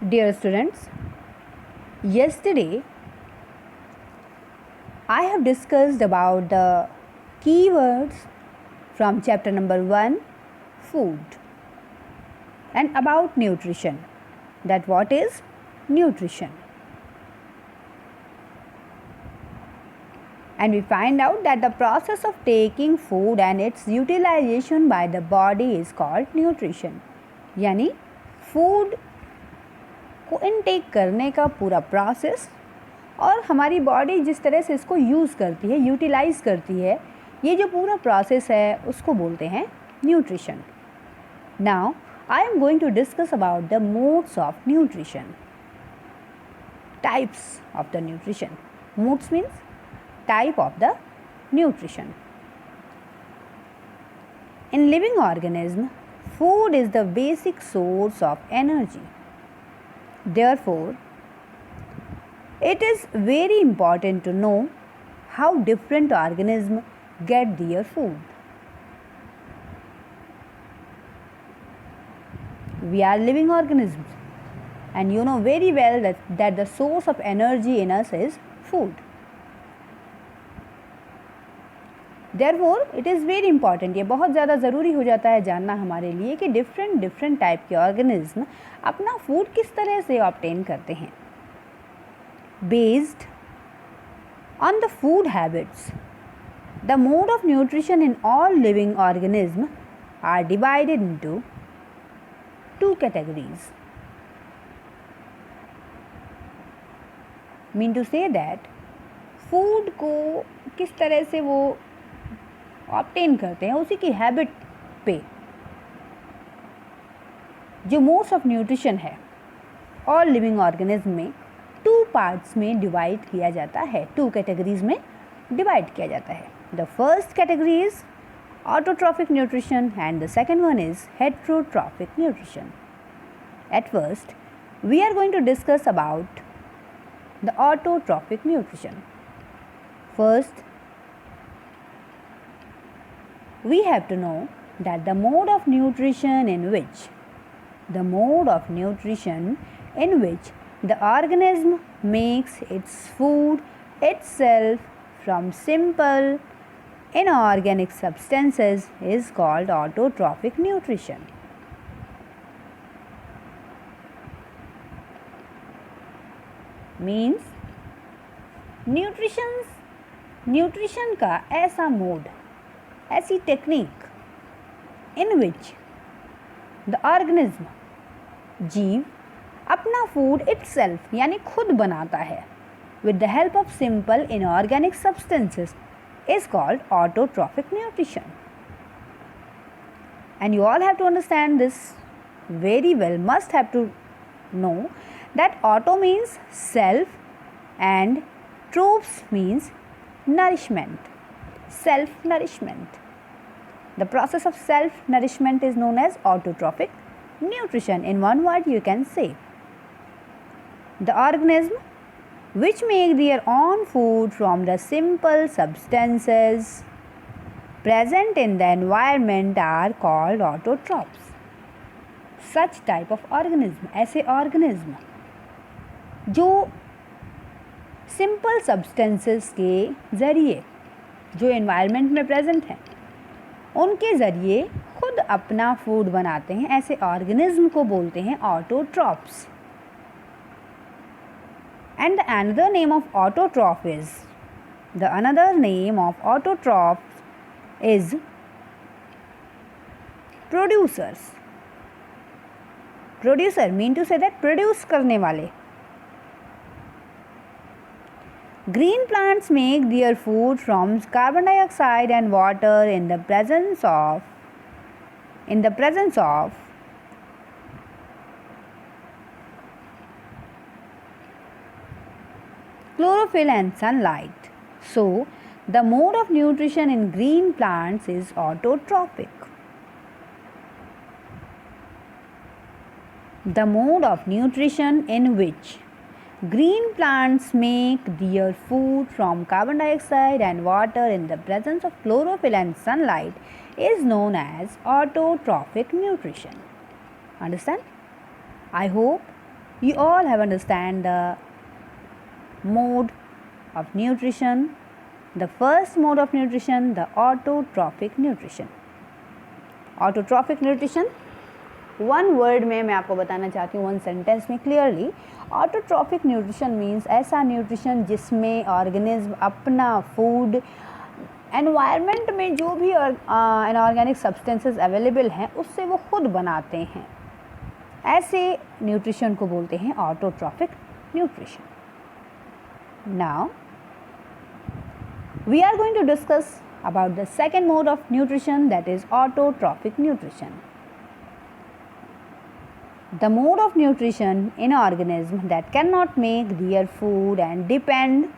Dear students, yesterday I have discussed about the keywords from chapter number 1, food, and about nutrition. That what is nutrition? And we find out that the process of taking food and its utilization by the body is called nutrition. यानी food को intake करने का पूरा process और हमारी body जिस तरह से इसको यूज़ करती है, यूटिलाइज़ करती है, ये जो पूरा प्रोसेस है उसको बोलते हैं nutrition. Now I am going to discuss about the modes of nutrition, types of the nutrition. Modes means type of the nutrition. In living organism, food is the basic source of energy. Therefore, it is very important to know how different organisms get their food. We are living organisms, and you know very well that the source of energy in us is food. Therefore, it is very important, ये बहुत ज़्यादा ज़रूरी हो जाता है जानना हमारे लिए कि डिफरेंट टाइप के ऑर्गेनिज्म अपना फूड किस तरह से ऑब्टेन करते हैं. Based on the food habits, the mode of nutrition in all living organism are divided into two categories. Mean to say that food को किस तरह से वो ऑब्टेन करते हैं उसी की हैबिट पे जो मोड्स ऑफ न्यूट्रिशन है ऑल लिविंग ऑर्गेनिज्म में टू पार्ट्स में डिवाइड किया जाता है, टू कैटेगरीज में डिवाइड किया जाता है. The first category is autotrophic nutrition and the second one is heterotrophic nutrition. At first we are going to discuss about the autotrophic nutrition. First, we have to know that the mode of nutrition in which the organism makes its food itself from simple inorganic substances is called autotrophic nutrition. Means nutrition का ऐसा mode, ऐसी technique in which the organism जीव अपना food itself यानी खुद बनाता है with the help of simple inorganic substances is called autotrophic nutrition. And you all have to understand this very well, must have to know that auto means self and trophs means nourishment, self-nourishment. The process of self-nourishment is known as autotrophic nutrition. In one word, you can say the organism which make their own food from the simple substances present in the environment are called autotrophs. Such type of organism, ऐसे organism जो simple substances के ज़रिए जो environment में present हैं उनके ज़रिए खुद अपना फूड बनाते हैं, ऐसे ऑर्गेनिज्म को बोलते हैं autotrophs. And the another name of autotroph is producers. Producer mean to say that produce करने वाले. Green plants make their food from carbon dioxide and water in the presence of chlorophyll and sunlight. So, the mode of nutrition in green plants is autotrophic. The mode of nutrition in which green plants make their food from carbon dioxide and water in the presence of chlorophyll and sunlight is known as autotrophic nutrition. Understand? I hope You all have understand the mode of nutrition. The first mode of nutrition, the autotrophic nutrition. Autotrophic nutrition, one word में मैं आपको बताना चाहती हूँ, one sentence में clearly. Autotrophic nutrition means ऐसा nutrition जिसमें organism अपना फूड एनवायरनमेंट में जो भी इनऑर्गेनिक सब्सटेंसेस अवेलेबल हैं उससे वो खुद बनाते हैं. ऐसे न्यूट्रिशन को बोलते हैं autotrophic nutrition. Now we are going to discuss about the second mode of nutrition, that is autotrophic nutrition. The mode of nutrition in organism that cannot make their food and depend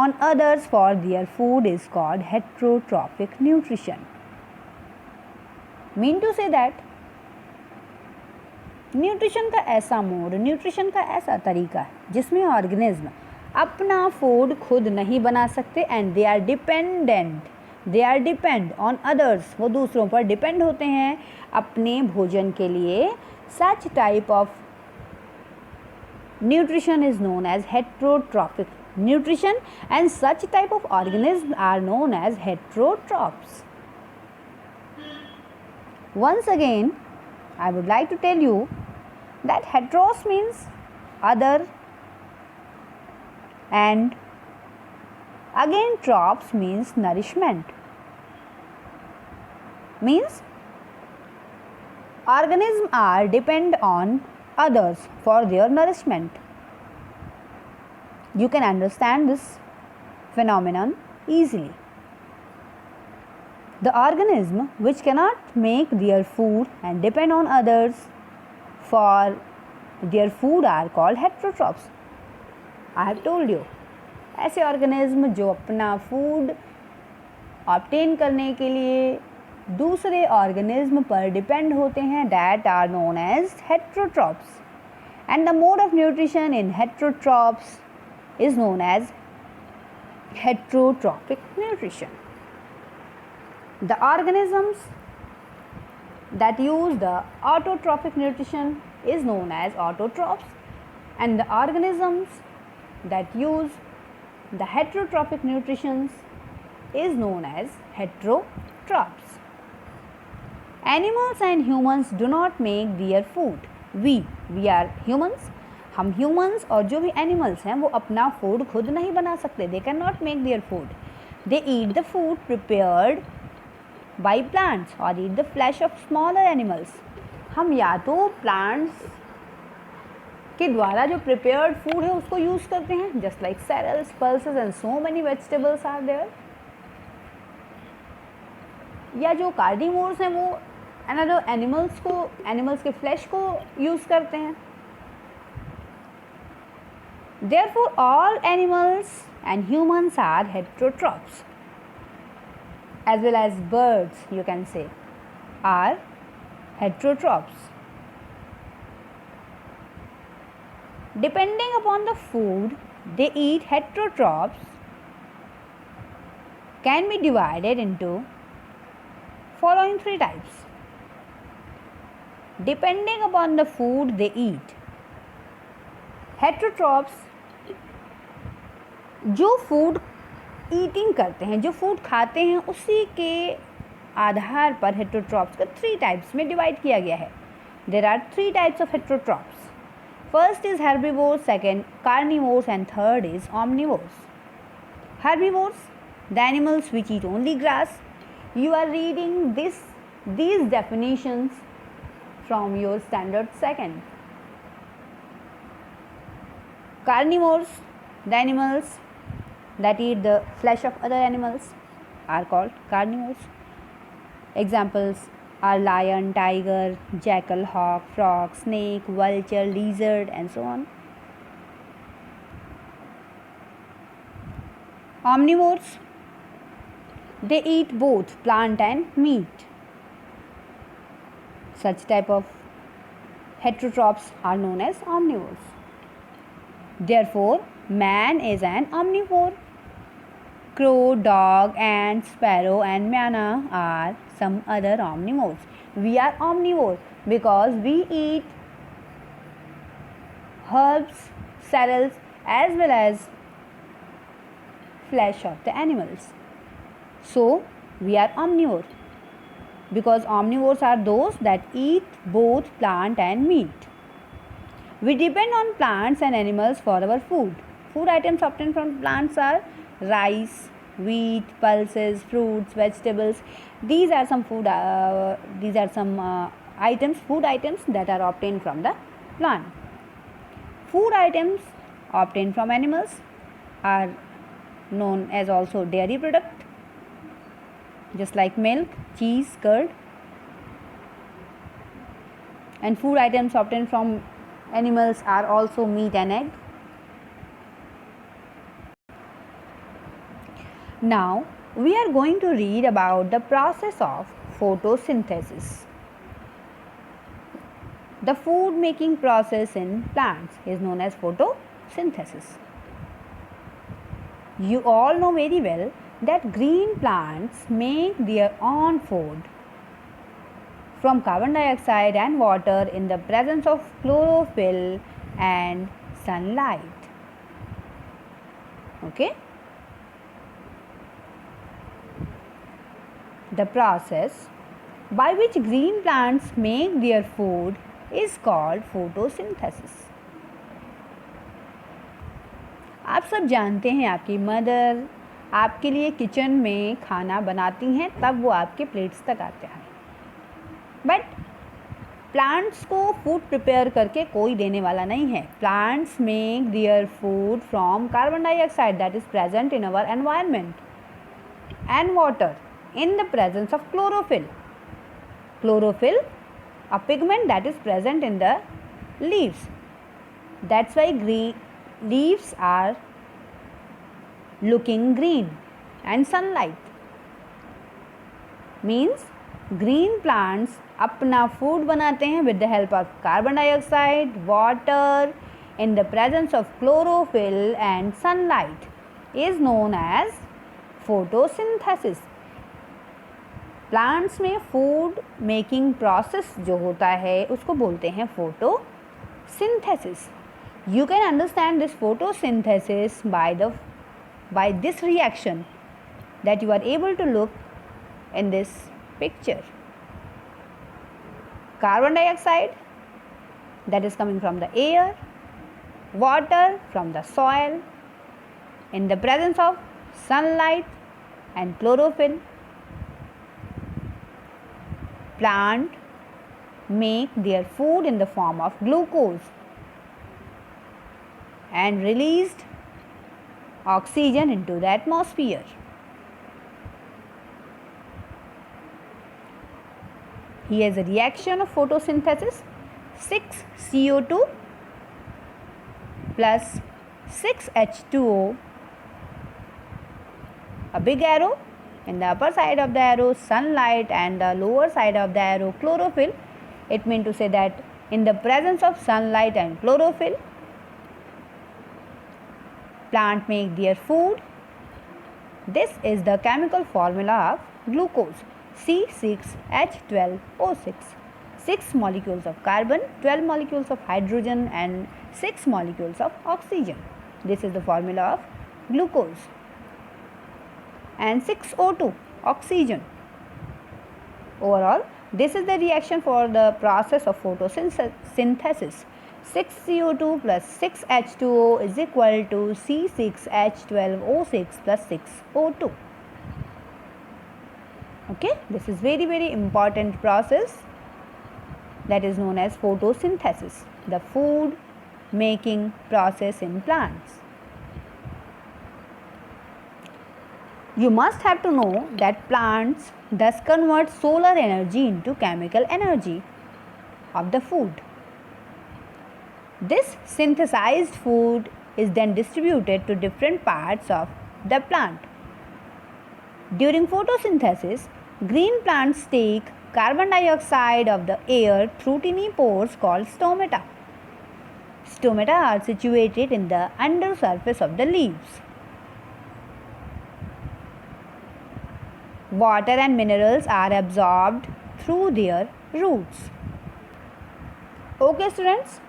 on others for their food is called heterotrophic nutrition. Mean to say that nutrition का ऐसा mode, nutrition का ऐसा तरीका जिसमें organism अपना food खुद नहीं बना सकते and they are depend on others, वो दूसरों पर डिपेंड होते हैं अपने भोजन के लिए. Such type of nutrition is known as heterotrophic nutrition and such type of organism are known as heterotrophs. Once again, I would like to tell you that heteros means other and again trops means nourishment. Means organisms are depend on others for their nourishment. You can understand this phenomenon easily. The organism which cannot make their food and depend on others for their food are called heterotrophs. I have told you, ऐसे organism जो अपना food obtain करने के लिए दूसरे organism पर depend होते हैं, that are known as heterotrophs. And the mode of nutrition in heterotrophs is known as heterotrophic nutrition. The organisms that use the autotrophic nutrition is known as autotrophs, and the organisms that use the heterotrophic nutrition is known as heterotrophs. Animals and humans do not make their food. We are humans. हम humans और जो भी animals हैं वो अपना food खुद नहीं बना सकते. They cannot make their food. They eat the food prepared by plants or eat the flesh of smaller animals. हम या तो plants के द्वारा जो prepared food है उसको use करते हैं, just like cereals, pulses and so many vegetables are there. या जो carnivores हैं वो another animals के flesh को use करते हैं. Therefore, all animals and humans are heterotrophs. As well as birds, you can say, are heterotrophs. Depending upon the food they eat, heterotrophs can be divided into following three types. Depending upon the food they eat, heterotrophs जो food eating करते हैं, जो food खाते हैं, उसी के आधार पर heterotrophs को थ्री टाइप्स में डिवाइड किया गया है. There are three types of heterotrophs. First is herbivores, second carnivores and third is omnivores. Herbivores, the animals which eat only grass. You are reading these definitions from your standard second. Carnivores, the animals that eat the flesh of other animals are called carnivores. Examples are lion, tiger, jackal, hawk, frog, snake, vulture, lizard and so on. Omnivores, they eat both plant and meat. Such type of heterotrophs are known as omnivores. Therefore, man is an omnivore. Crow, dog, ant, sparrow and manna are some other omnivores. We are omnivore because we eat herbs, cereals, as well as flesh of the animals. So, we are omnivore because omnivores are those that eat both plant and meat. We depend on plants and animals for our food. Food items obtained from plants are rice, wheat, pulses, fruits, vegetables. These are some food items that are obtained from the plant. Food items obtained from animals are known as also dairy product, just like milk, cheese, curd. And food items obtained from animals are also meat and egg. Now we are going to read about the process of photosynthesis. The food making process in plants is known as photosynthesis. You all know very well that green plants make their own food from carbon dioxide and water in the presence of chlorophyll and sunlight. Okay? The process by which green plants make their food is called photosynthesis. आप सब जानते हैं आपकी mother आपके लिए kitchen में खाना बनाती हैं तब वो आपके प्लेट्स तक आते हैं. बट प्लांट्स को फूड प्रिपेयर करके कोई देने वाला नहीं है. Plants make their food from carbon dioxide that is present in our environment and water in the presence of chlorophyll. Chlorophyll, a pigment that is present in the leaves. That's why leaves are looking green. And sunlight means green plants अपना food बनाते हैं with the help of carbon dioxide, water, in the presence of chlorophyll and sunlight is known as photosynthesis. Plants में food making process जो होता है उसको बोलते हैं photosynthesis. You can understand this photosynthesis by this reaction that you are able to look in this picture. Carbon dioxide that is coming from the air, water from the soil, in the presence of sunlight and chlorophyll. Plant make their food in the form of glucose and released oxygen into the atmosphere. Here is a reaction of photosynthesis. 6 CO2 plus 6 H2O, a big arrow. In the upper side of the arrow sunlight and the lower side of the arrow chlorophyll. It means to say that in the presence of sunlight and chlorophyll, plant make their food. This is the chemical formula of glucose, C6H12O6. 6 molecules of carbon, 12 molecules of hydrogen and 6 molecules of oxygen. This is the formula of glucose. And 6 O2 oxygen. Overall, this is the reaction for the process of photosynthesis. 6 CO2 plus 6 H2O is equal to C6H12O6 plus 6 O2. Okay, this is very important process that is known as photosynthesis, the food making process in plants. You must have to know that plants thus convert solar energy into chemical energy of the food. This synthesized food is then distributed to different parts of the plant. During photosynthesis, green plants take carbon dioxide of the air through tiny pores called stomata. Stomata are situated in the undersurface of the leaves. Water and minerals are absorbed through their roots. Okay students,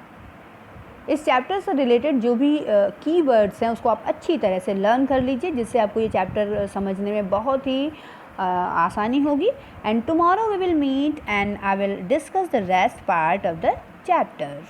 इस chapter से related जो भी keywords हैं उसको आप अच्छी तरह से लर्न कर लीजिए, जिससे आपको ये चैप्टर समझने में बहुत ही आसानी होगी. And tomorrow we will meet and I will discuss the rest part of the chapter.